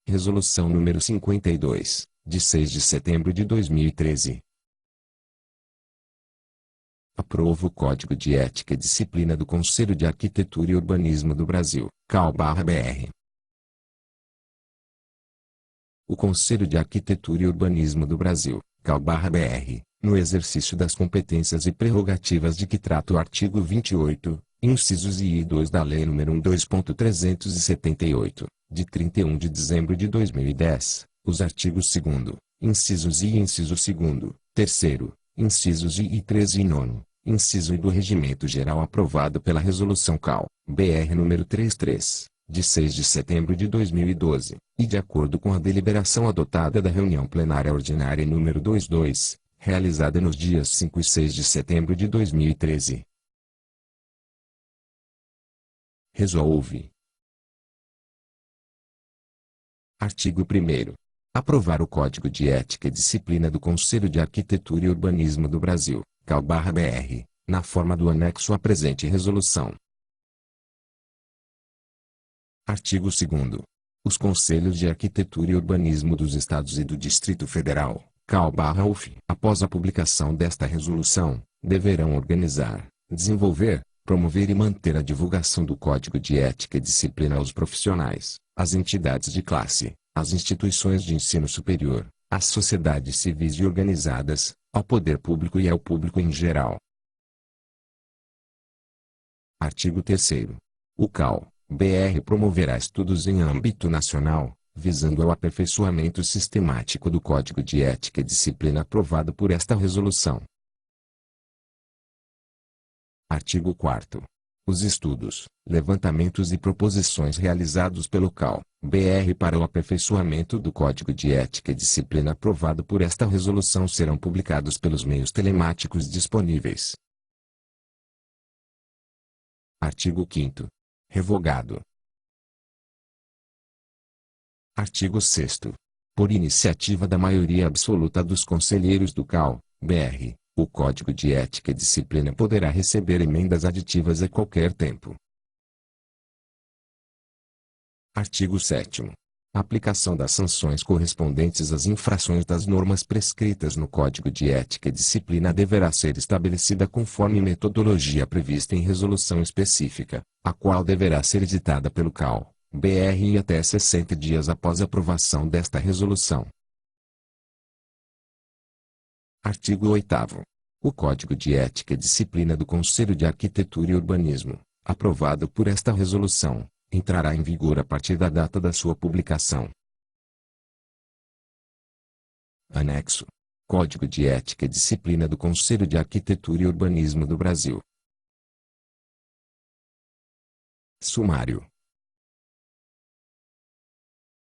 Resolução número 52, de 6 de setembro de 2013. Aprova o Código de Ética e Disciplina do Conselho de Arquitetura e Urbanismo do Brasil, CAU/BR. O Conselho de Arquitetura e Urbanismo do Brasil, CAU/BR, no exercício das competências e prerrogativas de que trata o artigo 28, incisos I e 2 da Lei nº 1.2378, de 31 de dezembro de 2010, os artigos 2º, incisos I e inciso 2º, 3º, incisos I e 13 e 9, inciso I do Regimento Geral aprovado pela Resolução CAU/BR nº 33, de 6 de setembro de 2012, e de acordo com a deliberação adotada da reunião plenária ordinária número 22, realizada nos dias 5 e 6 de setembro de 2013. Resolve. Artigo 1º. Aprovar o Código de Ética e Disciplina do Conselho de Arquitetura e Urbanismo do Brasil, CAU/BR, na forma do anexo à presente resolução. Artigo 2º. Os Conselhos de Arquitetura e Urbanismo dos Estados e do Distrito Federal, CAU/UF, após a publicação desta resolução, deverão organizar, desenvolver, promover e manter a divulgação do Código de Ética e Disciplina aos profissionais, às entidades de classe, às instituições de ensino superior, às sociedades civis e organizadas, ao poder público e ao público em geral. Artigo 3º. O CAU/BR promoverá estudos em âmbito nacional, visando ao aperfeiçoamento sistemático do Código de Ética e Disciplina aprovado por esta resolução. Artigo 4º. Os estudos, levantamentos e proposições realizados pelo CAU/BR para o aperfeiçoamento do Código de Ética e Disciplina aprovado por esta resolução serão publicados pelos meios telemáticos disponíveis. Artigo 5º. Revogado. Artigo 6º. Por iniciativa da maioria absoluta dos conselheiros do CAU/BR, o Código de Ética e Disciplina poderá receber emendas aditivas a qualquer tempo. Artigo 7º. A aplicação das sanções correspondentes às infrações das normas prescritas no Código de Ética e Disciplina deverá ser estabelecida conforme metodologia prevista em resolução específica, a qual deverá ser editada pelo CAU/BR em até 60 dias após a aprovação desta resolução. Artigo 8º. O Código de Ética e Disciplina do Conselho de Arquitetura e Urbanismo, aprovado por esta resolução, entrará em vigor a partir da data da sua publicação. Anexo. Código de Ética e Disciplina do Conselho de Arquitetura e Urbanismo do Brasil. Sumário.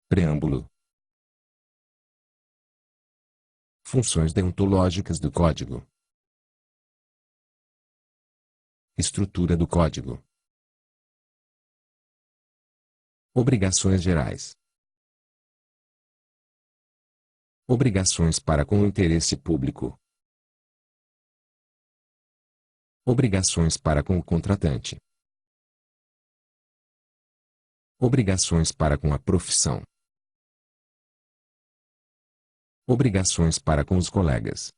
Preâmbulo. Funções deontológicas do Código. Estrutura do Código. Obrigações gerais. Obrigações para com o interesse público. Obrigações para com o contratante. Obrigações para com a profissão. Obrigações para com os colegas.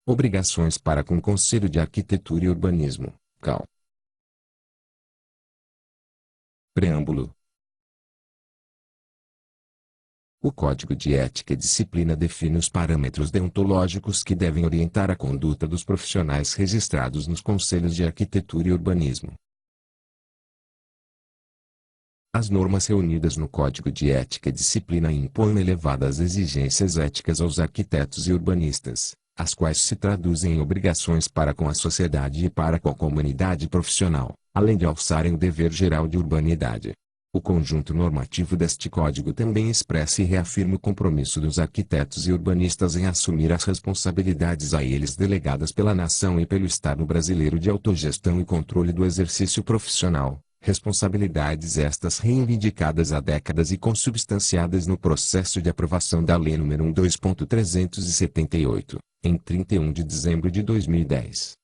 Obrigações para com o Conselho de Arquitetura e Urbanismo, CAU. Preâmbulo. O Código de Ética e Disciplina define os parâmetros deontológicos que devem orientar a conduta dos profissionais registrados nos Conselhos de Arquitetura e Urbanismo. As normas reunidas no Código de Ética e Disciplina impõem elevadas exigências éticas aos arquitetos e urbanistas, as quais se traduzem em obrigações para com a sociedade e para com a comunidade profissional, além de alçarem o dever geral de urbanidade. O conjunto normativo deste Código também expressa e reafirma o compromisso dos arquitetos e urbanistas em assumir as responsabilidades a eles delegadas pela nação e pelo Estado brasileiro de autogestão e controle do exercício profissional, responsabilidades estas reivindicadas há décadas e consubstanciadas no processo de aprovação da Lei nº 1.2378, em 31 de dezembro de 2010.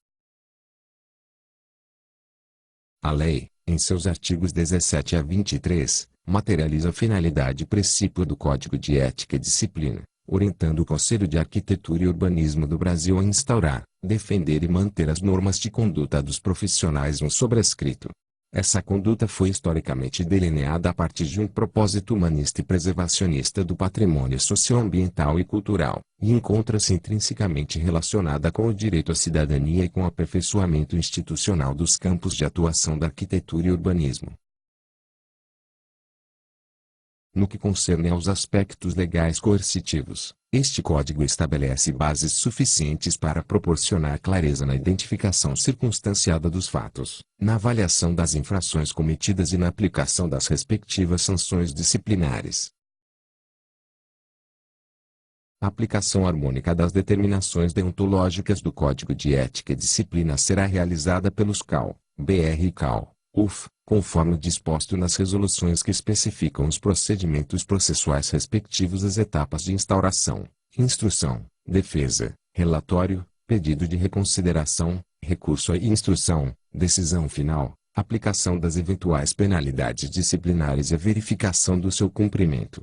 A Lei em seus artigos 17 a 23, materializa a finalidade e princípio do Código de Ética e Disciplina, orientando o Conselho de Arquitetura e Urbanismo do Brasil a instaurar, defender e manter as normas de conduta dos profissionais no sobrescrito. Essa conduta foi historicamente delineada a partir de um propósito humanista e preservacionista do patrimônio socioambiental e cultural, e encontra-se intrinsecamente relacionada com o direito à cidadania e com o aperfeiçoamento institucional dos campos de atuação da arquitetura e urbanismo. No que concerne aos aspectos legais coercitivos, este Código estabelece bases suficientes para proporcionar clareza na identificação circunstanciada dos fatos, na avaliação das infrações cometidas e na aplicação das respectivas sanções disciplinares. A aplicação harmônica das determinações deontológicas do Código de Ética e Disciplina será realizada pelos CAL, BR e CAL, UF, conforme disposto nas resoluções que especificam os procedimentos processuais respectivos às etapas de instauração, instrução, defesa, relatório, pedido de reconsideração, recurso e instrução, decisão final, aplicação das eventuais penalidades disciplinares e a verificação do seu cumprimento.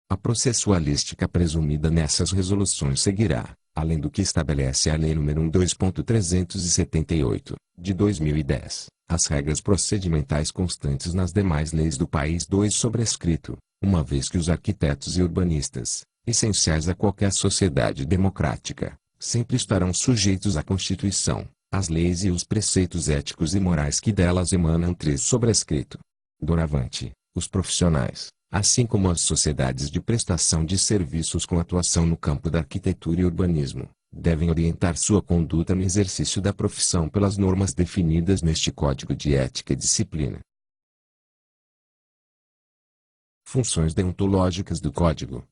A processualística presumida nessas resoluções seguirá, além do que estabelece a Lei nº 12.378, de 2010, as regras procedimentais constantes nas demais leis do país. 2 Sobrescrito, uma vez que os arquitetos e urbanistas, essenciais a qualquer sociedade democrática, sempre estarão sujeitos à Constituição, às leis e os preceitos éticos e morais que delas emanam. 3 Sobrescrito. Doravante, os profissionais, assim como as sociedades de prestação de serviços com atuação no campo da arquitetura e urbanismo, devem orientar sua conduta no exercício da profissão pelas normas definidas neste Código de Ética e Disciplina. Funções deontológicas do Código.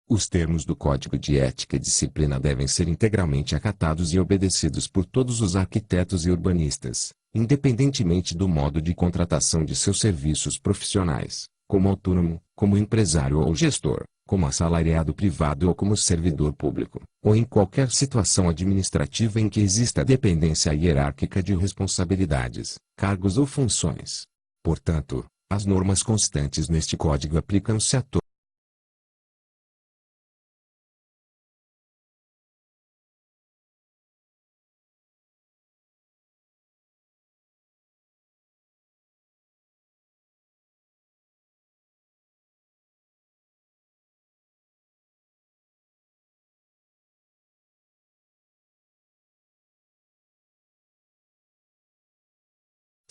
Os termos do Código de Ética e Disciplina devem ser integralmente acatados e obedecidos por todos os arquitetos e urbanistas, independentemente do modo de contratação de seus serviços profissionais, como autônomo, como empresário ou gestor, como assalariado privado ou como servidor público, ou em qualquer situação administrativa em que exista dependência hierárquica de responsabilidades, cargos ou funções. Portanto, as normas constantes neste Código aplicam-se a todos.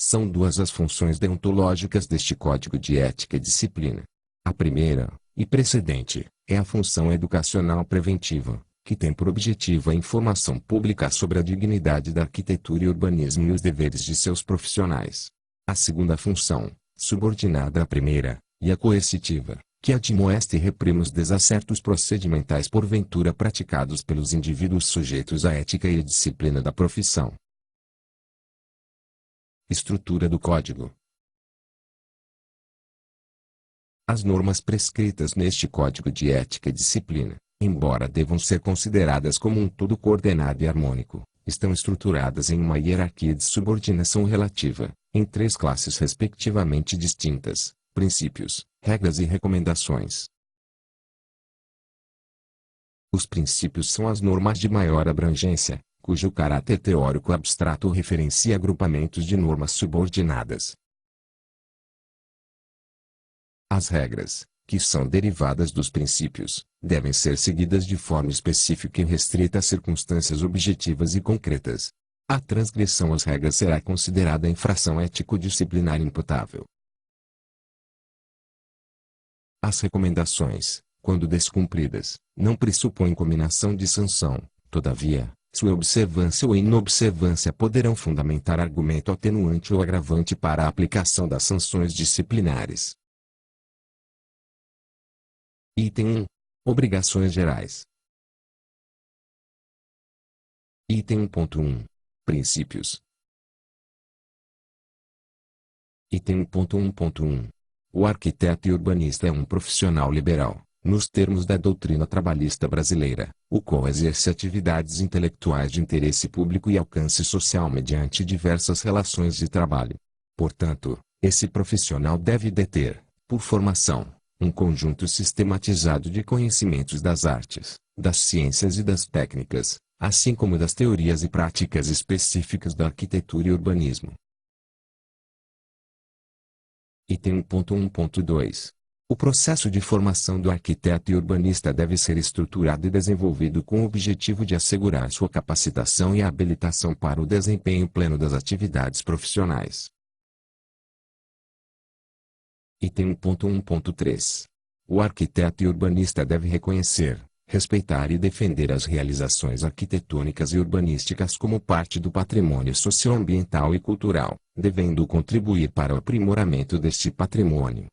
São duas as funções deontológicas deste Código de Ética e Disciplina. A primeira, e precedente, é a função educacional preventiva, que tem por objetivo a informação pública sobre a dignidade da arquitetura e urbanismo e os deveres de seus profissionais. A segunda função, subordinada à primeira, e a coercitiva, que admoesta e reprime os desacertos procedimentais porventura praticados pelos indivíduos sujeitos à ética e à disciplina da profissão. Estrutura do Código. As normas prescritas neste Código de Ética e Disciplina, embora devam ser consideradas como um todo coordenado e harmônico, estão estruturadas em uma hierarquia de subordinação relativa, em 3 classes respectivamente distintas: princípios, regras e recomendações. Os princípios são as normas de maior abrangência, cujo caráter teórico abstrato referencia agrupamentos de normas subordinadas. As regras, que são derivadas dos princípios, devem ser seguidas de forma específica e restrita a circunstâncias objetivas e concretas. A transgressão às regras será considerada infração ético-disciplinar imputável. As recomendações, quando descumpridas, não pressupõem cominação de sanção, todavia, sua observância ou inobservância poderão fundamentar argumento atenuante ou agravante para a aplicação das sanções disciplinares. Item 1. Obrigações gerais. Item 1.1. Princípios. Item 1.1.1. O arquiteto e urbanista é um profissional liberal, Nos termos da doutrina trabalhista brasileira, o qual exerce atividades intelectuais de interesse público e alcance social mediante diversas relações de trabalho. Portanto, esse profissional deve deter, por formação, um conjunto sistematizado de conhecimentos das artes, das ciências e das técnicas, assim como das teorias e práticas específicas da arquitetura e urbanismo. Item 1.1.2. O processo de formação do arquiteto e urbanista deve ser estruturado e desenvolvido com o objetivo de assegurar sua capacitação e habilitação para o desempenho pleno das atividades profissionais. Item 1.1.3. O arquiteto e urbanista deve reconhecer, respeitar e defender as realizações arquitetônicas e urbanísticas como parte do patrimônio socioambiental e cultural, devendo contribuir para o aprimoramento deste patrimônio.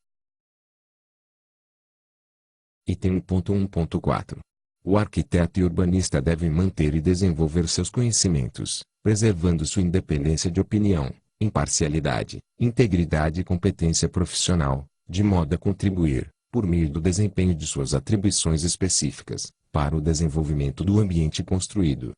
Item 1.1.4. O arquiteto e urbanista deve manter e desenvolver seus conhecimentos, preservando sua independência de opinião, imparcialidade, integridade e competência profissional, de modo a contribuir, por meio do desempenho de suas atribuições específicas, para o desenvolvimento do ambiente construído.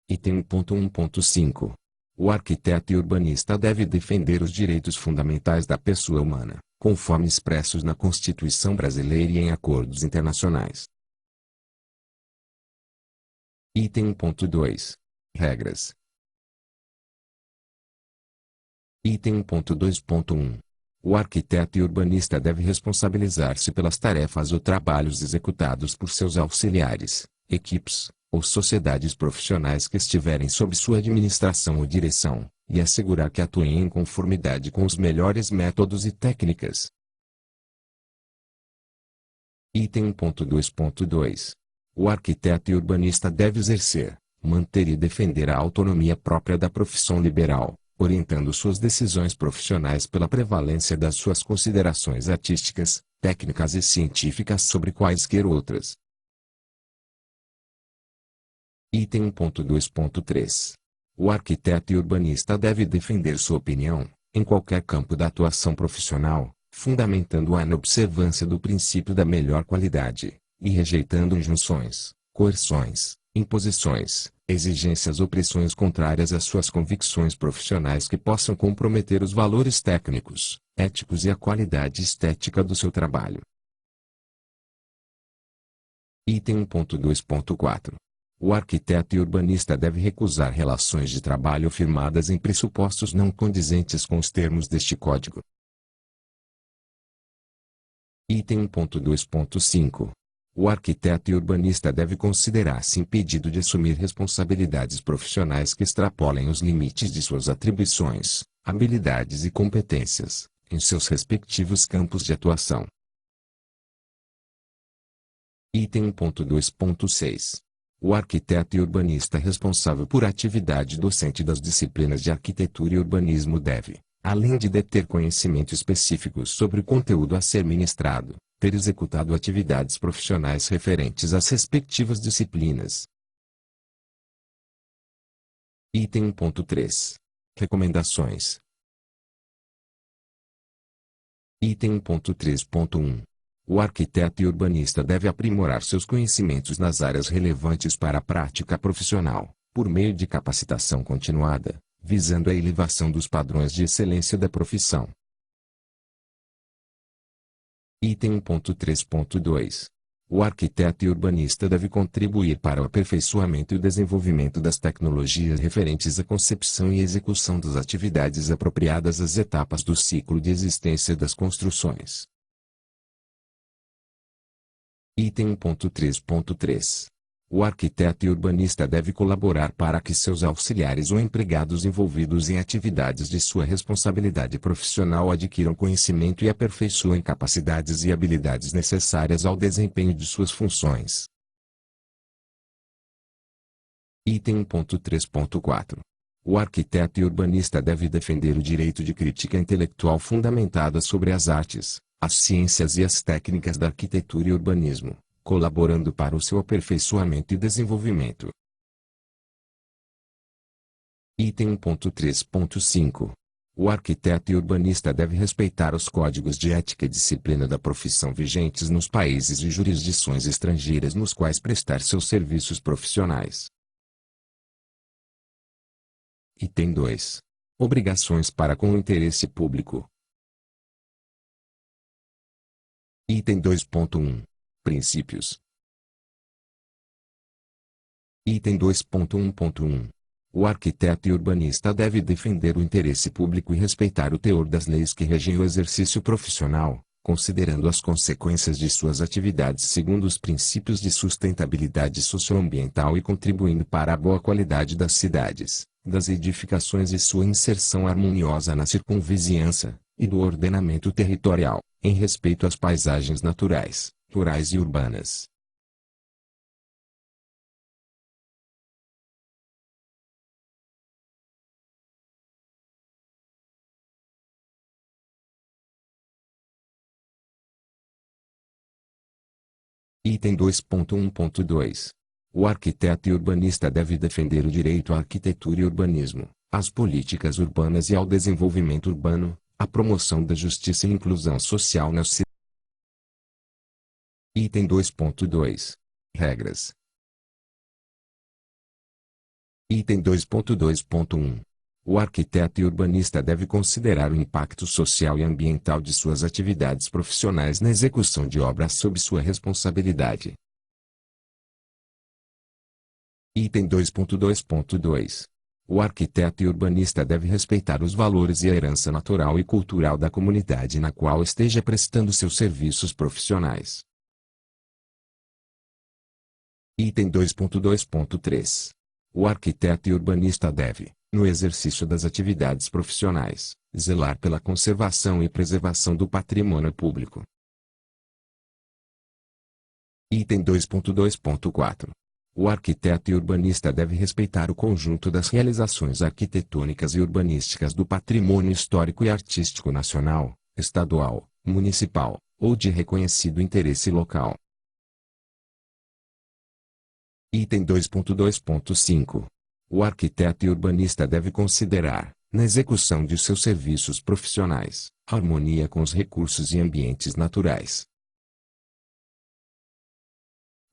Item 1.1.5. O arquiteto e urbanista deve defender os direitos fundamentais da pessoa humana, conforme expressos na Constituição Brasileira e em acordos internacionais. Item 1.2. Regras. Item 1.2.1. O arquiteto e urbanista deve responsabilizar-se pelas tarefas ou trabalhos executados por seus auxiliares, equipes, ou sociedades profissionais que estiverem sob sua administração ou direção, e assegurar que atuem em conformidade com os melhores métodos e técnicas. Item 1.2.2. O arquiteto e urbanista deve exercer, manter e defender a autonomia própria da profissão liberal, orientando suas decisões profissionais pela prevalência das suas considerações artísticas, técnicas e científicas sobre quaisquer outras. Item 1.2.3. O arquiteto e urbanista deve defender sua opinião, em qualquer campo da atuação profissional, fundamentando-a na observância do princípio da melhor qualidade, e rejeitando injunções, coerções, imposições, exigências ou pressões contrárias às suas convicções profissionais que possam comprometer os valores técnicos, éticos e a qualidade estética do seu trabalho. Item 1.2.4. O arquiteto e urbanista deve recusar relações de trabalho firmadas em pressupostos não condizentes com os termos deste Código. Item 1.2.5. O arquiteto e urbanista deve considerar-se impedido de assumir responsabilidades profissionais que extrapolem os limites de suas atribuições, habilidades e competências, em seus respectivos campos de atuação. Item 1.2.6. O arquiteto e urbanista responsável por atividade docente das disciplinas de arquitetura e urbanismo deve, além de deter conhecimento específico sobre o conteúdo a ser ministrado, ter executado atividades profissionais referentes às respectivas disciplinas. Item 1.3. Recomendações. Item 1.3.1. O arquiteto e urbanista deve aprimorar seus conhecimentos nas áreas relevantes para a prática profissional, por meio de capacitação continuada, visando a elevação dos padrões de excelência da profissão. Item 1.3.2. O arquiteto e urbanista deve contribuir para o aperfeiçoamento e o desenvolvimento das tecnologias referentes à concepção e execução das atividades apropriadas às etapas do ciclo de existência das construções. Item 1.3.3. O arquiteto e urbanista deve colaborar para que seus auxiliares ou empregados envolvidos em atividades de sua responsabilidade profissional adquiram conhecimento e aperfeiçoem capacidades e habilidades necessárias ao desempenho de suas funções. Item 1.3.4. O arquiteto e urbanista deve defender o direito de crítica intelectual fundamentada sobre as artes, as ciências e as técnicas da arquitetura e urbanismo, colaborando para o seu aperfeiçoamento e desenvolvimento. Item 1.3.5. O arquiteto e urbanista deve respeitar os códigos de ética e disciplina da profissão vigentes nos países e jurisdições estrangeiras nos quais prestar seus serviços profissionais. Item 2. Obrigações para com o interesse público. Item 2.1. Princípios. Item 2.1.1. O arquiteto e urbanista deve defender o interesse público e respeitar o teor das leis que regem o exercício profissional, considerando as consequências de suas atividades segundo os princípios de sustentabilidade socioambiental e contribuindo para a boa qualidade das cidades, das edificações e sua inserção harmoniosa na circunvizinhança, e do ordenamento territorial, em respeito às paisagens naturais, rurais e urbanas. Item 2.1.2. O arquiteto e urbanista deve defender o direito à arquitetura e urbanismo, às políticas urbanas e ao desenvolvimento urbano, à promoção da justiça e inclusão social nas cidades. Item 2.2. Regras. Item 2.2.1. O arquiteto e urbanista deve considerar o impacto social e ambiental de suas atividades profissionais na execução de obras sob sua responsabilidade. Item 2.2.2. O arquiteto e urbanista deve respeitar os valores e a herança natural e cultural da comunidade na qual esteja prestando seus serviços profissionais. Item 2.2.3. O arquiteto e urbanista deve, no exercício das atividades profissionais, zelar pela conservação e preservação do patrimônio público. Item 2.2.4. O arquiteto e urbanista deve respeitar o conjunto das realizações arquitetônicas e urbanísticas do patrimônio histórico e artístico nacional, estadual, municipal, ou de reconhecido interesse local. Item 2.2.5. O arquiteto e urbanista deve considerar, na execução de seus serviços profissionais, a harmonia com os recursos e ambientes naturais.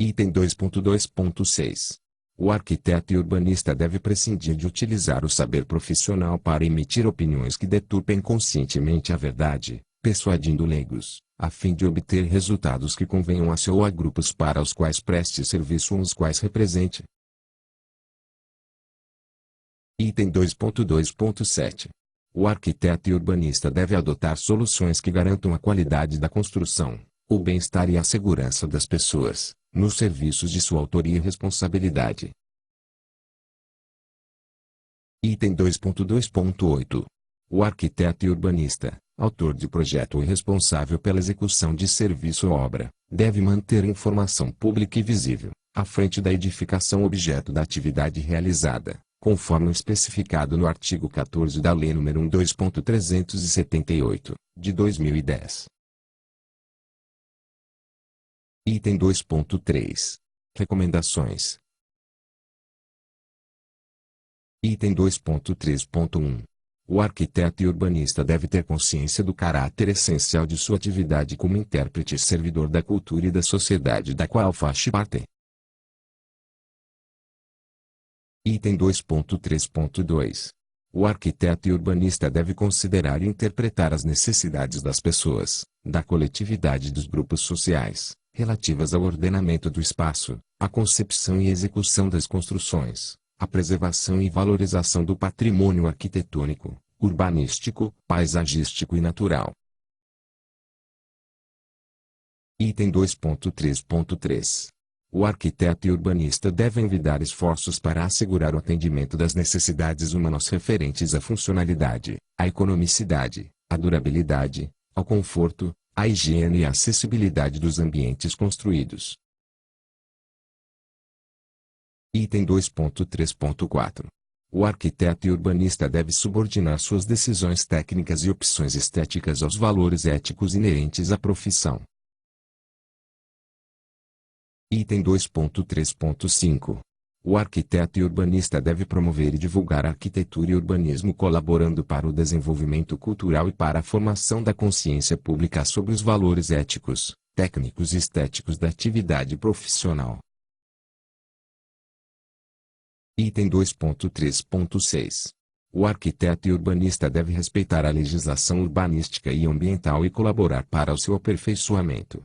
Item 2.2.6. O arquiteto e urbanista deve prescindir de utilizar o saber profissional para emitir opiniões que deturpem conscientemente a verdade, persuadindo leigos, a fim de obter resultados que convenham a seu ou a grupos para os quais preste serviço ou os quais represente. Item 2.2.7. O arquiteto e urbanista deve adotar soluções que garantam a qualidade da construção, o bem-estar e a segurança das pessoas, nos serviços de sua autoria e responsabilidade. Item 2.2.8. O arquiteto e urbanista, autor de projeto ou responsável pela execução de serviço ou obra, deve manter informação pública e visível, à frente da edificação objeto da atividade realizada, conforme especificado no artigo 14 da Lei nº 12.378, de 2010. Item 2.3. Recomendações. Item 2.3.1. O arquiteto e urbanista deve ter consciência do caráter essencial de sua atividade como intérprete e servidor da cultura e da sociedade da qual faz parte. Item 2.3.2. O arquiteto e urbanista deve considerar e interpretar as necessidades das pessoas, da coletividade e dos grupos sociais, relativas ao ordenamento do espaço, à concepção e execução das construções, à preservação e valorização do patrimônio arquitetônico, urbanístico, paisagístico e natural. Item 2.3.3. O arquiteto e urbanista devem envidar esforços para assegurar o atendimento das necessidades humanas referentes à funcionalidade, à economicidade, à durabilidade, ao conforto, à higiene e à acessibilidade dos ambientes construídos. Item 2.3.4. O arquiteto e urbanista deve subordinar suas decisões técnicas e opções estéticas aos valores éticos inerentes à profissão. Item 2.3.5. O arquiteto e urbanista deve promover e divulgar arquitetura e urbanismo colaborando para o desenvolvimento cultural e para a formação da consciência pública sobre os valores éticos, técnicos e estéticos da atividade profissional. Item 2.3.6. O arquiteto e urbanista deve respeitar a legislação urbanística e ambiental e colaborar para o seu aperfeiçoamento.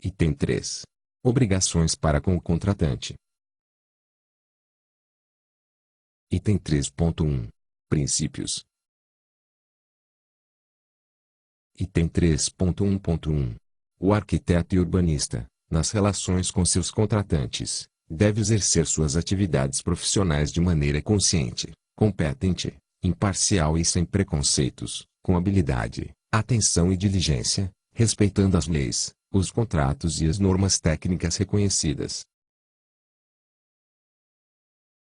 Item 3. Obrigações para com o contratante. Item 3.1. Princípios. Item 3.1.1. O arquiteto e urbanista, nas relações com seus contratantes, deve exercer suas atividades profissionais de maneira consciente, competente, imparcial e sem preconceitos, com habilidade, atenção e diligência, respeitando as leis, os contratos e as normas técnicas reconhecidas.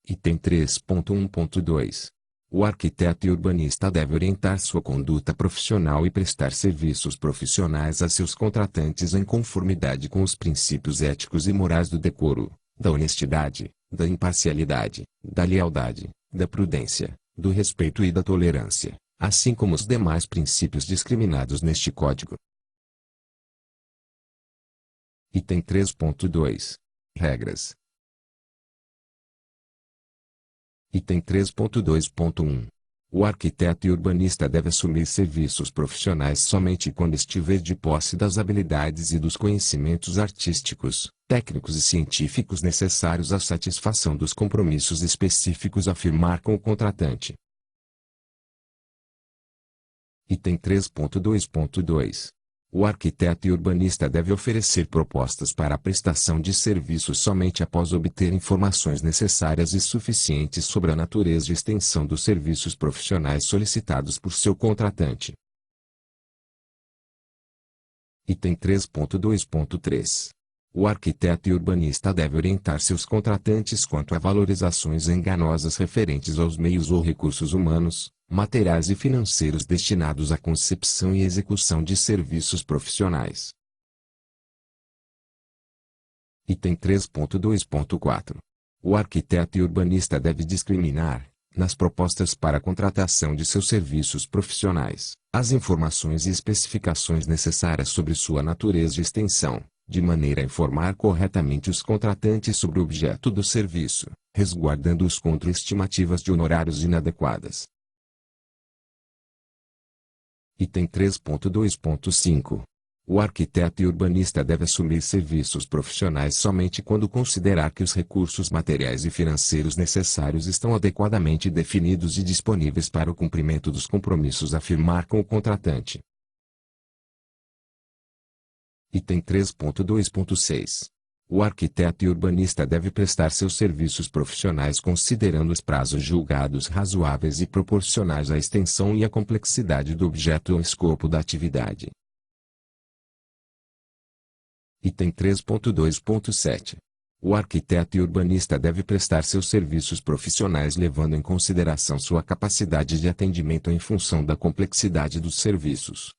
Item 3.1.2. O arquiteto e urbanista deve orientar sua conduta profissional e prestar serviços profissionais a seus contratantes em conformidade com os princípios éticos e morais do decoro, da honestidade, da imparcialidade, da lealdade, da prudência, do respeito e da tolerância, assim como os demais princípios discriminados neste Código. Item 3.2. Regras. Item 3.2.1. O arquiteto e urbanista deve assumir serviços profissionais somente quando estiver de posse das habilidades e dos conhecimentos artísticos, técnicos e científicos necessários à satisfação dos compromissos específicos a firmar com o contratante. Item 3.2.2. O arquiteto e urbanista deve oferecer propostas para a prestação de serviços somente após obter informações necessárias e suficientes sobre a natureza e extensão dos serviços profissionais solicitados por seu contratante. Item 3.2.3. O arquiteto e urbanista deve orientar seus contratantes quanto a valorizações enganosas referentes aos meios ou recursos humanos, materiais e financeiros destinados à concepção e execução de serviços profissionais. Item 3.2.4. O arquiteto e urbanista deve discriminar, nas propostas para a contratação de seus serviços profissionais, as informações e especificações necessárias sobre sua natureza e extensão, de maneira a informar corretamente os contratantes sobre o objeto do serviço, resguardando-os contra estimativas de honorários inadequadas. Item 3.2.5. O arquiteto e urbanista deve assumir serviços profissionais somente quando considerar que os recursos materiais e financeiros necessários estão adequadamente definidos e disponíveis para o cumprimento dos compromissos a firmar com o contratante. Item 3.2.6. O arquiteto e urbanista deve prestar seus serviços profissionais considerando os prazos julgados razoáveis e proporcionais à extensão e à complexidade do objeto ou escopo da atividade. Item 3.2.7. O arquiteto e urbanista deve prestar seus serviços profissionais levando em consideração sua capacidade de atendimento em função da complexidade dos serviços.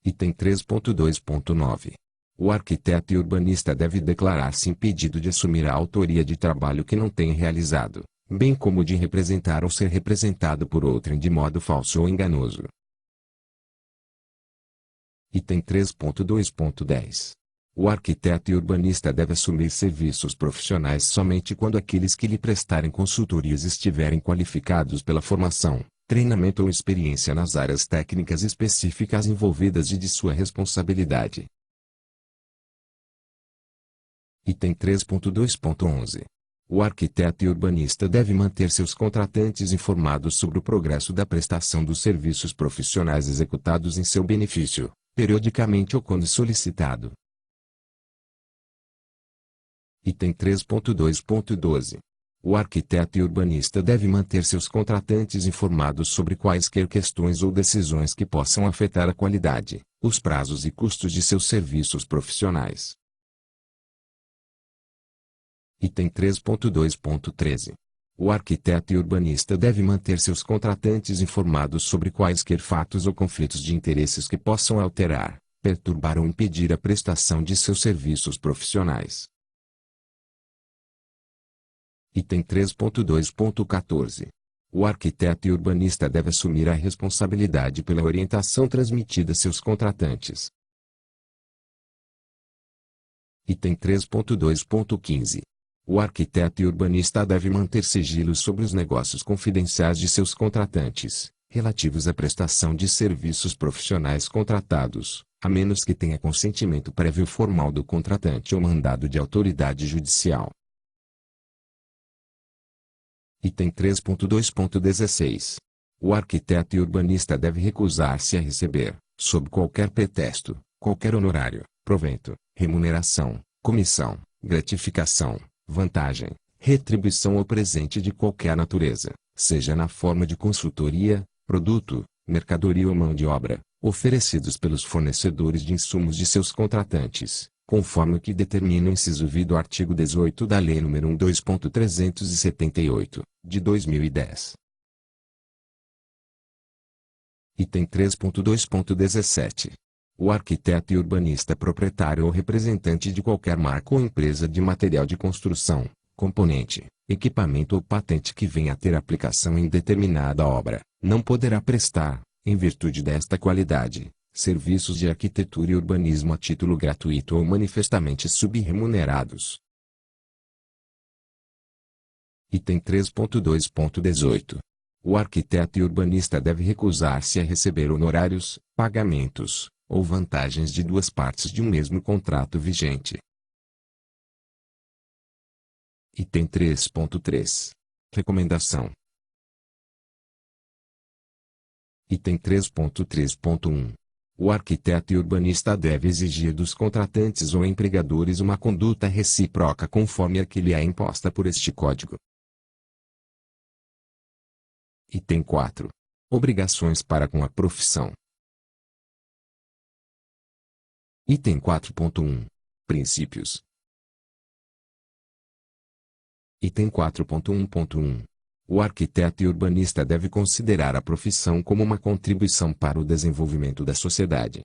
Item 3.2.9. O arquiteto e urbanista deve declarar-se impedido de assumir a autoria de trabalho que não tenha realizado, bem como de representar ou ser representado por outrem de modo falso ou enganoso. Item 3.2.10. O arquiteto e urbanista deve assumir serviços profissionais somente quando aqueles que lhe prestarem consultorias estiverem qualificados pela formação, treinamento ou experiência nas áreas técnicas específicas envolvidas e de sua responsabilidade. Item 3.2.11. O arquiteto e urbanista deve manter seus contratantes informados sobre o progresso da prestação dos serviços profissionais executados em seu benefício, periodicamente ou quando solicitado. Item 3.2.12. O arquiteto e urbanista deve manter seus contratantes informados sobre quaisquer questões ou decisões que possam afetar a qualidade, os prazos e custos de seus serviços profissionais. Item 3.2.13. O arquiteto e urbanista deve manter seus contratantes informados sobre quaisquer fatos ou conflitos de interesses que possam alterar, perturbar ou impedir a prestação de seus serviços profissionais. Item 3.2.14. O arquiteto e urbanista deve assumir a responsabilidade pela orientação transmitida a seus contratantes. Item 3.2.15. O arquiteto e urbanista deve manter sigilo sobre os negócios confidenciais de seus contratantes, relativos à prestação de serviços profissionais contratados, a menos que tenha consentimento prévio formal do contratante ou mandado de autoridade judicial. Item 3.2.16. O arquiteto e urbanista deve recusar-se a receber, sob qualquer pretexto, qualquer honorário, provento, remuneração, comissão, gratificação, vantagem, retribuição ou presente de qualquer natureza, seja na forma de consultoria, produto, mercadoria ou mão de obra, oferecidos pelos fornecedores de insumos de seus contratantes, conforme o que determina o inciso V do artigo 18 da Lei nº 12.378, de 2010. Item 3.2.17. O arquiteto e urbanista proprietário ou representante de qualquer marca ou empresa de material de construção, componente, equipamento ou patente que venha a ter aplicação em determinada obra, não poderá prestar, em virtude desta qualidade, serviços de arquitetura e urbanismo a título gratuito ou manifestamente subremunerados. Item 3.2.18. O arquiteto e urbanista deve recusar-se a receber honorários, pagamentos, ou vantagens de duas partes de um mesmo contrato vigente. Item 3.3. Recomendação. Item 3.3.1. O arquiteto e urbanista deve exigir dos contratantes ou empregadores uma conduta recíproca conforme a que lhe é imposta por este Código. Item 4. Obrigações para com a profissão. Item 4.1. Princípios. Item 4.1.1. O arquiteto e urbanista deve considerar a profissão como uma contribuição para o desenvolvimento da sociedade.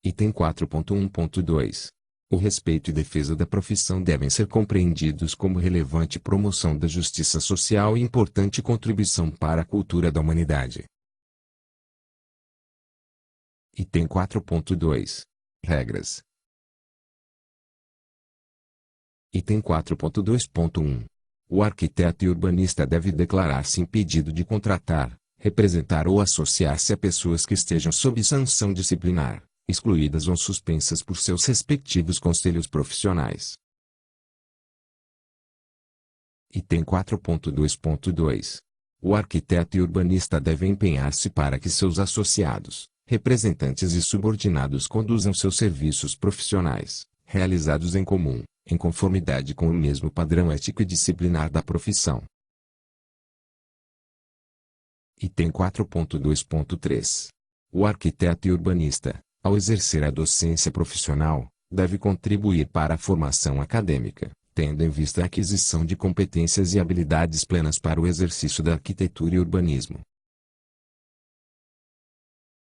Item 4.1.2. O respeito e defesa da profissão devem ser compreendidos como relevante promoção da justiça social e importante contribuição para a cultura da humanidade. Item 4.2. Regras. Item 4.2.1. O arquiteto e urbanista deve declarar-se impedido de contratar, representar ou associar-se a pessoas que estejam sob sanção disciplinar, excluídas ou suspensas por seus respectivos conselhos profissionais. Item 4.2.2. O arquiteto e urbanista deve empenhar-se para que seus associados, representantes e subordinados conduzam seus serviços profissionais, realizados em comum, em conformidade com o mesmo padrão ético e disciplinar da profissão. Item 4.2.3. O arquiteto e urbanista, ao exercer a docência profissional, deve contribuir para a formação acadêmica, tendo em vista a aquisição de competências e habilidades plenas para o exercício da arquitetura e urbanismo.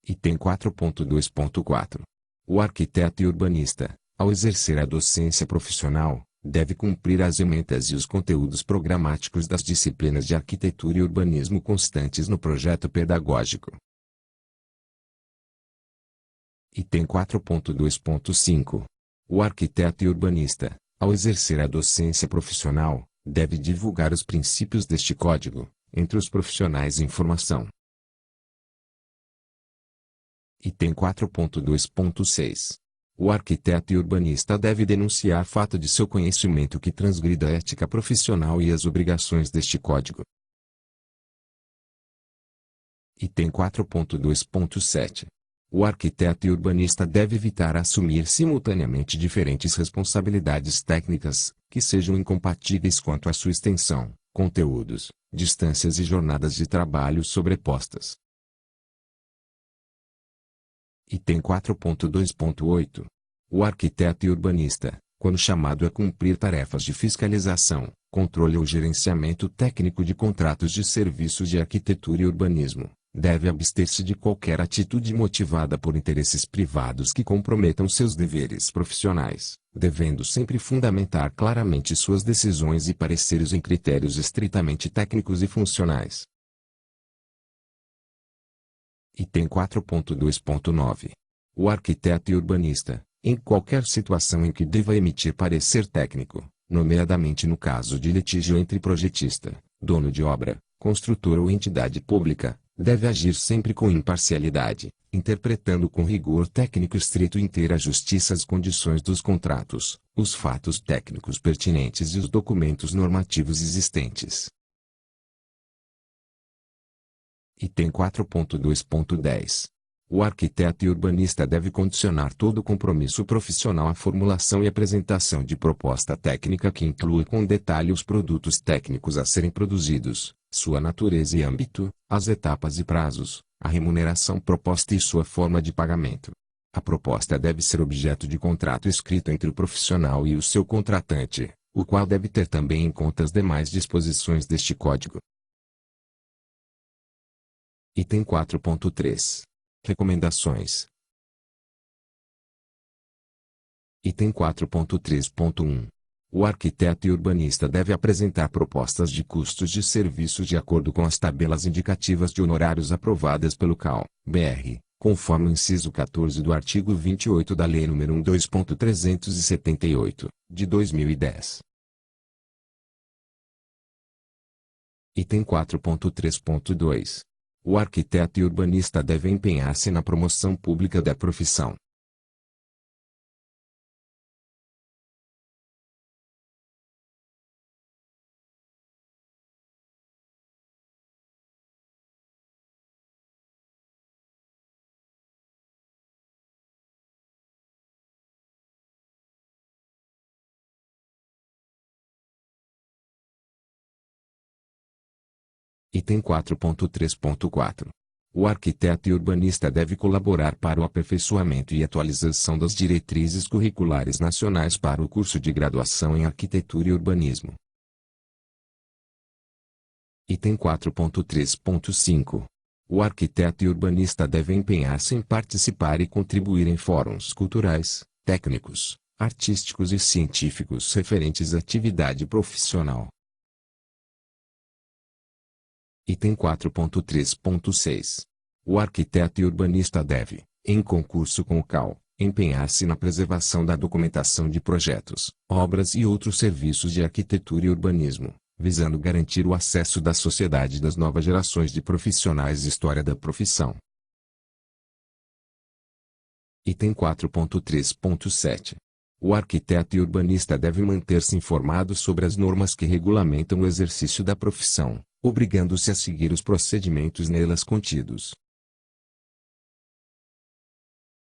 Item 4.2.4. O arquiteto e urbanista, ao exercer a docência profissional, deve cumprir as emendas e os conteúdos programáticos das disciplinas de arquitetura e urbanismo constantes no projeto pedagógico. Item 4.2.5. O arquiteto e urbanista, ao exercer a docência profissional, deve divulgar os princípios deste Código, entre os profissionais em formação. Item 4.2.6. O arquiteto e urbanista deve denunciar fato de seu conhecimento que transgrida a ética profissional e as obrigações deste código. Item 4.2.7. O arquiteto e urbanista deve evitar assumir simultaneamente diferentes responsabilidades técnicas, que sejam incompatíveis quanto à sua extensão, conteúdos, distâncias e jornadas de trabalho sobrepostas. Item 4.2.8. O arquiteto e urbanista, quando chamado a cumprir tarefas de fiscalização, controle ou gerenciamento técnico de contratos de serviços de arquitetura e urbanismo, deve abster-se de qualquer atitude motivada por interesses privados que comprometam seus deveres profissionais, devendo sempre fundamentar claramente suas decisões e pareceres em critérios estritamente técnicos e funcionais. Item 4.2.9. O arquiteto e urbanista, em qualquer situação em que deva emitir parecer técnico, nomeadamente no caso de litígio entre projetista, dono de obra, construtor ou entidade pública, deve agir sempre com imparcialidade, interpretando com rigor técnico estrito e inteira justiça as condições dos contratos, os fatos técnicos pertinentes e os documentos normativos existentes. Item 4.2.10. O arquiteto e urbanista deve condicionar todo compromisso profissional à formulação e apresentação de proposta técnica que inclua com detalhe os produtos técnicos a serem produzidos, sua natureza e âmbito, as etapas e prazos, a remuneração proposta e sua forma de pagamento. A proposta deve ser objeto de contrato escrito entre o profissional e o seu contratante, o qual deve ter também em conta as demais disposições deste Código. Item 4.3. Recomendações. Item 4.3.1. O arquiteto e urbanista deve apresentar propostas de custos de serviços de acordo com as tabelas indicativas de honorários aprovadas pelo CAL/BR, conforme o inciso 14 do artigo 28 da Lei nº 12.378, de 2010. Item 4.3.2. O arquiteto e urbanista deve empenhar-se na promoção pública da profissão. Item 4.3.4. O arquiteto e urbanista deve colaborar para o aperfeiçoamento e atualização das diretrizes curriculares nacionais para o curso de graduação em Arquitetura e Urbanismo. Item 4.3.5. O arquiteto e urbanista deve empenhar-se em participar e contribuir em fóruns culturais, técnicos, artísticos e científicos referentes à atividade profissional. Item 4.3.6. O arquiteto e urbanista deve, em concurso com o CAL, empenhar-se na preservação da documentação de projetos, obras e outros serviços de arquitetura e urbanismo, visando garantir o acesso da sociedade das novas gerações de profissionais e história da profissão. Item 4.3.7. O arquiteto e urbanista deve manter-se informado sobre as normas que regulamentam o exercício da profissão, obrigando-se a seguir os procedimentos nelas contidos.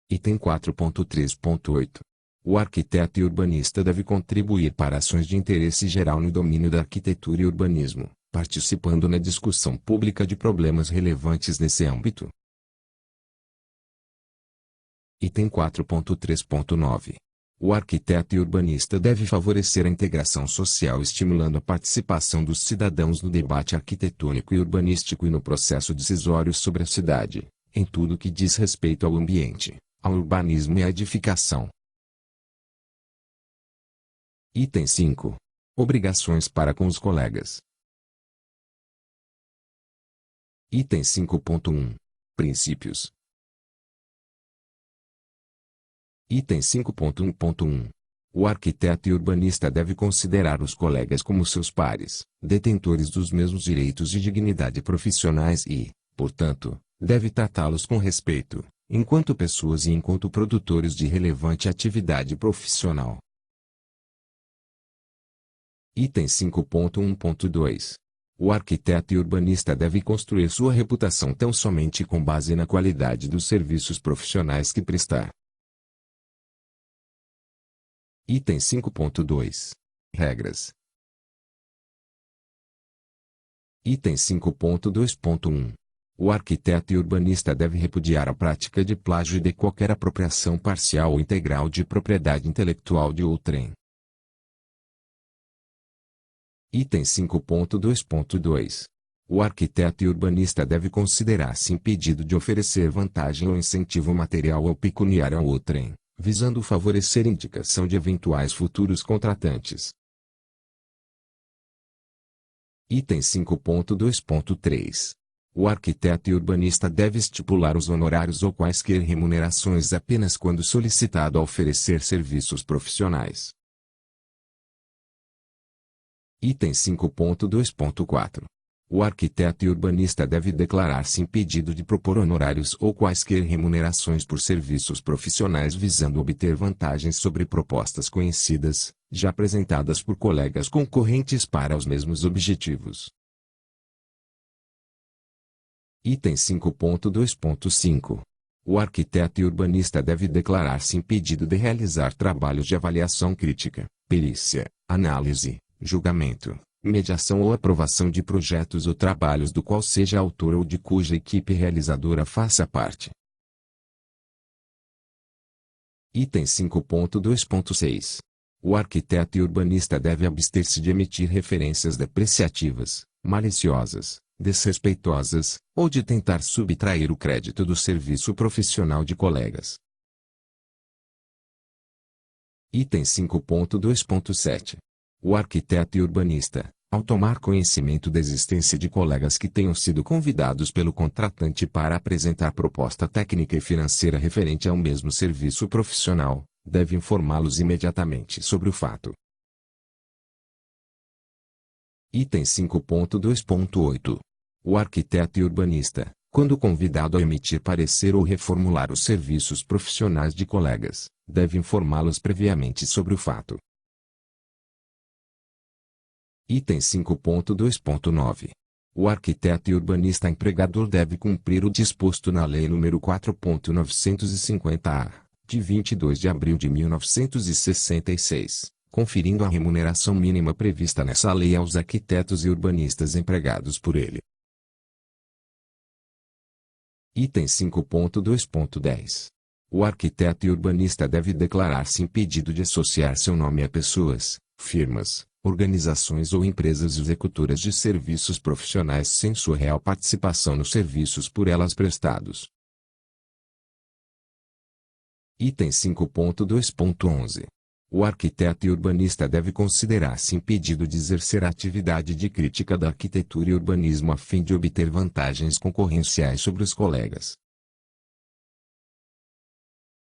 Item 4.3.8. O arquiteto e urbanista deve contribuir para ações de interesse geral no domínio da arquitetura e urbanismo, participando na discussão pública de problemas relevantes nesse âmbito. Item 4.3.9. O arquiteto e urbanista deve favorecer a integração social estimulando a participação dos cidadãos no debate arquitetônico e urbanístico e no processo decisório sobre a cidade, em tudo que diz respeito ao ambiente, ao urbanismo e à edificação. Item 5. Obrigações para com os colegas. Item 5.1. Princípios. Item 5.1.1. O arquiteto e urbanista deve considerar os colegas como seus pares, detentores dos mesmos direitos e dignidade profissionais e, portanto, deve tratá-los com respeito, enquanto pessoas e enquanto produtores de relevante atividade profissional. Item 5.1.2. O arquiteto e urbanista deve construir sua reputação tão somente com base na qualidade dos serviços profissionais que prestar. Item 5.2. Regras. Item 5.2.1. O arquiteto e urbanista deve repudiar a prática de plágio e de qualquer apropriação parcial ou integral de propriedade intelectual de outrem. Item 5.2.2. O arquiteto e urbanista deve considerar-se impedido de oferecer vantagem ou incentivo material ou pecuniário a outrem, visando favorecer indicação de eventuais futuros contratantes. Item 5.2.3. O arquiteto e urbanista deve estipular os honorários ou quaisquer remunerações apenas quando solicitado a oferecer serviços profissionais. Item 5.2.4. O arquiteto e urbanista deve declarar-se impedido de propor honorários ou quaisquer remunerações por serviços profissionais visando obter vantagens sobre propostas conhecidas, já apresentadas por colegas concorrentes para os mesmos objetivos. Item 5.2.5. O arquiteto e urbanista deve declarar-se impedido de realizar trabalhos de avaliação crítica, perícia, análise, julgamento, mediação ou aprovação de projetos ou trabalhos do qual seja autor ou de cuja equipe realizadora faça parte. Item 5.2.6. O arquiteto e urbanista deve abster-se de emitir referências depreciativas, maliciosas, desrespeitosas, ou de tentar subtrair o crédito do serviço profissional de colegas. Item 5.2.7. O arquiteto e urbanista, ao tomar conhecimento da existência de colegas que tenham sido convidados pelo contratante para apresentar proposta técnica e financeira referente ao mesmo serviço profissional, deve informá-los imediatamente sobre o fato. Item 5.2.8. O arquiteto e urbanista, quando convidado a emitir parecer ou reformular os serviços profissionais de colegas, deve informá-los previamente sobre o fato. Item 5.2.9. O arquiteto e urbanista empregador deve cumprir o disposto na Lei nº 4.950-A, de 22 de abril de 1966, conferindo a remuneração mínima prevista nessa lei aos arquitetos e urbanistas empregados por ele. Item 5.2.10. O arquiteto e urbanista deve declarar-se impedido de associar seu nome a pessoas, firmas, organizações ou empresas executoras de serviços profissionais sem sua real participação nos serviços por elas prestados. Item 5.2.11. O arquiteto e urbanista deve considerar-se impedido de exercer a atividade de crítica da arquitetura e urbanismo a fim de obter vantagens concorrenciais sobre os colegas.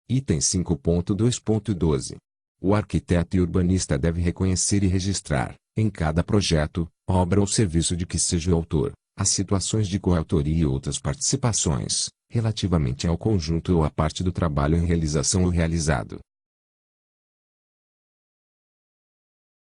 Item 5.2.12. O arquiteto e urbanista deve reconhecer e registrar, em cada projeto, obra ou serviço de que seja o autor, as situações de coautoria e outras participações, relativamente ao conjunto ou à parte do trabalho em realização ou realizado.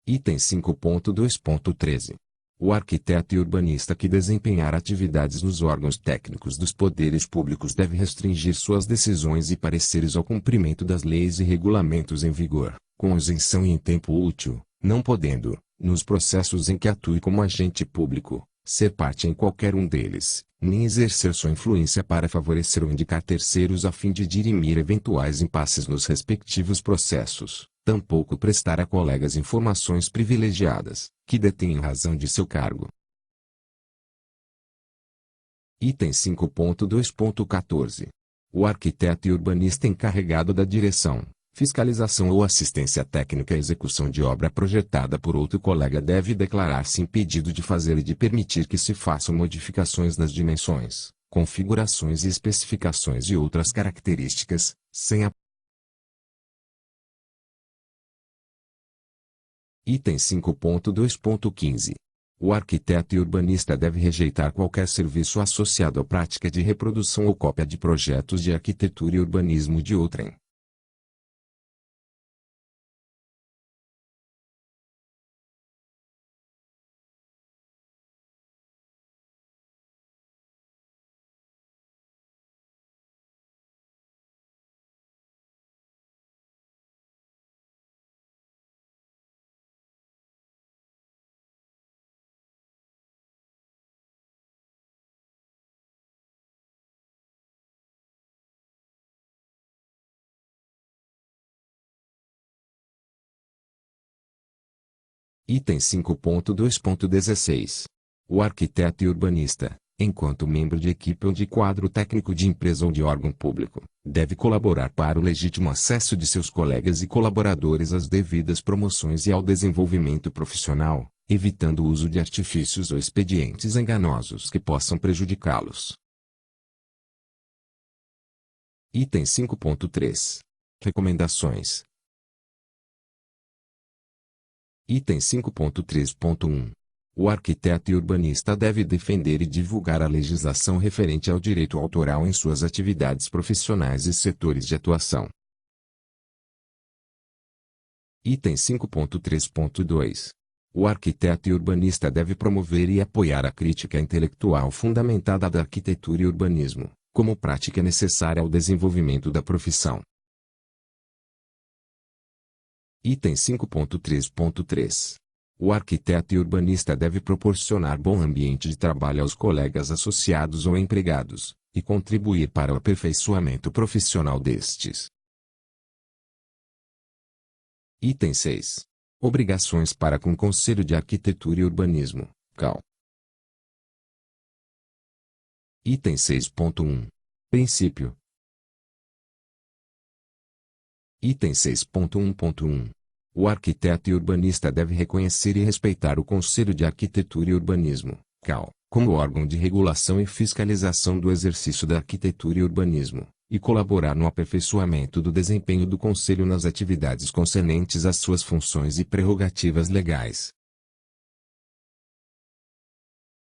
Item 5.2.13. O arquiteto e urbanista que desempenhar atividades nos órgãos técnicos dos poderes públicos deve restringir suas decisões e pareceres ao cumprimento das leis e regulamentos em vigor, com isenção e em tempo útil, não podendo, nos processos em que atue como agente público, ser parte em qualquer um deles, nem exercer sua influência para favorecer ou indicar terceiros a fim de dirimir eventuais impasses nos respectivos processos. Tampouco prestar a colegas informações privilegiadas, que detêm razão de seu cargo. Item 5.2.14. O arquiteto e urbanista encarregado da direção, fiscalização ou assistência técnica à execução de obra projetada por outro colega deve declarar-se impedido de fazer e de permitir que se façam modificações nas dimensões, configurações e especificações e outras características, sem a Item 5.2.15. O arquiteto e urbanista deve rejeitar qualquer serviço associado à prática de reprodução ou cópia de projetos de arquitetura e urbanismo de outrem. Item 5.2.16. O arquiteto e urbanista, enquanto membro de equipe ou de quadro técnico de empresa ou de órgão público, deve colaborar para o legítimo acesso de seus colegas e colaboradores às devidas promoções e ao desenvolvimento profissional, evitando o uso de artifícios ou expedientes enganosos que possam prejudicá-los. Item 5.3. Recomendações. Item 5.3.1. O arquiteto e urbanista deve defender e divulgar a legislação referente ao direito autoral em suas atividades profissionais e setores de atuação. Item 5.3.2. O arquiteto e urbanista deve promover e apoiar a crítica intelectual fundamentada da arquitetura e urbanismo, como prática necessária ao desenvolvimento da profissão. Item 5.3.3. O arquiteto e urbanista deve proporcionar bom ambiente de trabalho aos colegas associados ou empregados, e contribuir para o aperfeiçoamento profissional destes. Item 6. Obrigações para com o Conselho de Arquitetura e Urbanismo, CAU. Item 6.1. Princípio. Item 6.1.1. O arquiteto e urbanista deve reconhecer e respeitar o Conselho de Arquitetura e Urbanismo, CAU, como órgão de regulação e fiscalização do exercício da arquitetura e urbanismo, e colaborar no aperfeiçoamento do desempenho do Conselho nas atividades concernentes às suas funções e prerrogativas legais.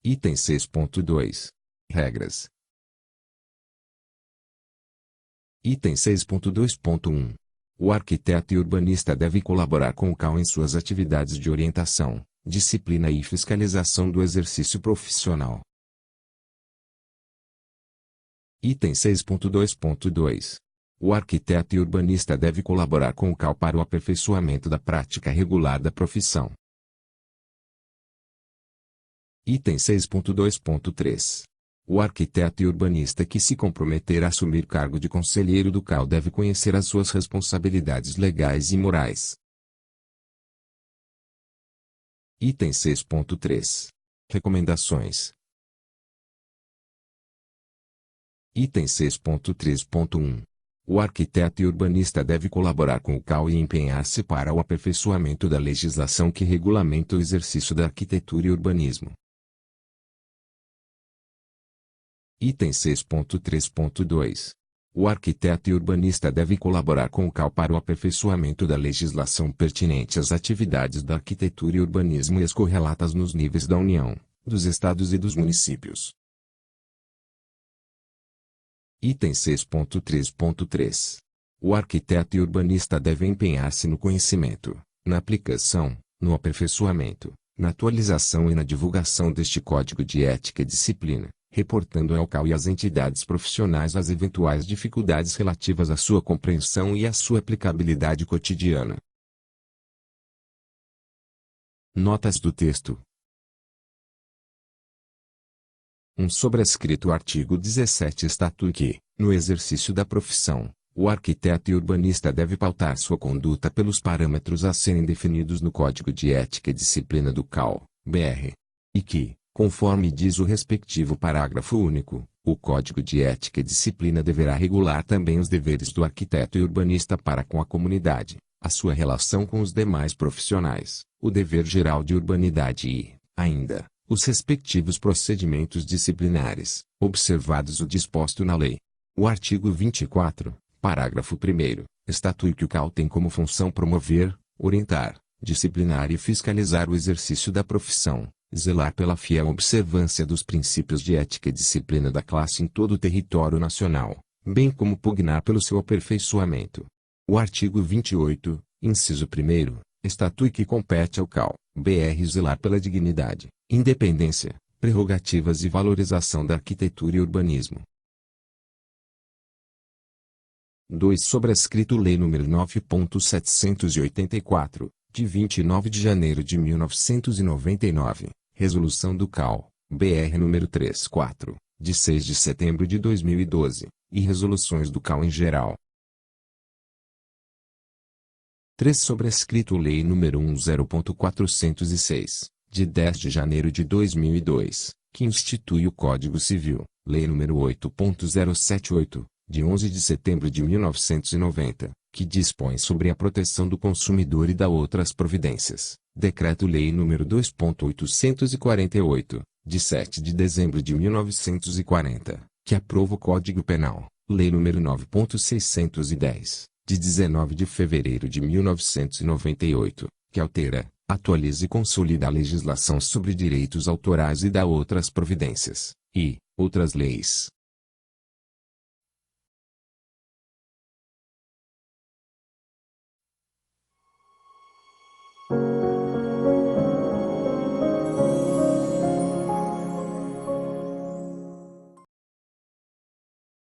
Item 6.2. Regras. Item 6.2.1. O arquiteto e urbanista deve colaborar com o CAU em suas atividades de orientação, disciplina e fiscalização do exercício profissional. Item 6.2.2. O arquiteto e urbanista deve colaborar com o CAU para o aperfeiçoamento da prática regular da profissão. Item 6.2.3. O arquiteto e urbanista que se comprometer a assumir cargo de conselheiro do CAU deve conhecer as suas responsabilidades legais e morais. Item 6.3. Recomendações. Item 6.3.1. O arquiteto e urbanista deve colaborar com o CAU e empenhar-se para o aperfeiçoamento da legislação que regulamenta o exercício da arquitetura e urbanismo. Item 6.3.2. O arquiteto e urbanista deve colaborar com o CAU para o aperfeiçoamento da legislação pertinente às atividades da arquitetura e urbanismo e as correlatas nos níveis da União, dos Estados e dos municípios. Item 6.3.3. O arquiteto e urbanista deve empenhar-se no conhecimento, na aplicação, no aperfeiçoamento, na atualização e na divulgação deste Código de Ética e Disciplina, reportando ao CAU e às entidades profissionais as eventuais dificuldades relativas à sua compreensão e à sua aplicabilidade cotidiana. Notas do texto. Um sobrescrito artigo 17 estatui que, no exercício da profissão, o arquiteto e urbanista deve pautar sua conduta pelos parâmetros a serem definidos no Código de Ética e Disciplina do CAU, BR. E que, conforme diz o respectivo parágrafo único, o Código de Ética e Disciplina deverá regular também os deveres do arquiteto e urbanista para com a comunidade, a sua relação com os demais profissionais, o dever geral de urbanidade e, ainda, os respectivos procedimentos disciplinares, observados o disposto na lei. O artigo 24, parágrafo 1º, estatui que o CAU tem como função promover, orientar, disciplinar e fiscalizar o exercício da profissão, zelar pela fiel observância dos princípios de ética e disciplina da classe em todo o território nacional, bem como pugnar pelo seu aperfeiçoamento. O artigo 28, inciso 1º, estatui que compete ao CAU-BR zelar pela dignidade, independência, prerrogativas e valorização da arquitetura e urbanismo. 2. Sobrescrito Lei nº 9.784, de 29 de janeiro de 1999, Resolução do CAU-BR nº 34, de 6 de setembro de 2012, e resoluções do CAU em geral. 3. Sobrescrito Lei nº 10.406, de 10 de janeiro de 2002, que institui o Código Civil, Lei nº 8.078, de 11 de setembro de 1990, que dispõe sobre a proteção do consumidor e dá outras providências, Decreto-Lei nº 2.848, de 7 de dezembro de 1940, que aprova o Código Penal, Lei nº 9.610, de 19 de fevereiro de 1998, que altera, atualiza e consolida a legislação sobre direitos autorais e dá outras providências, e outras leis.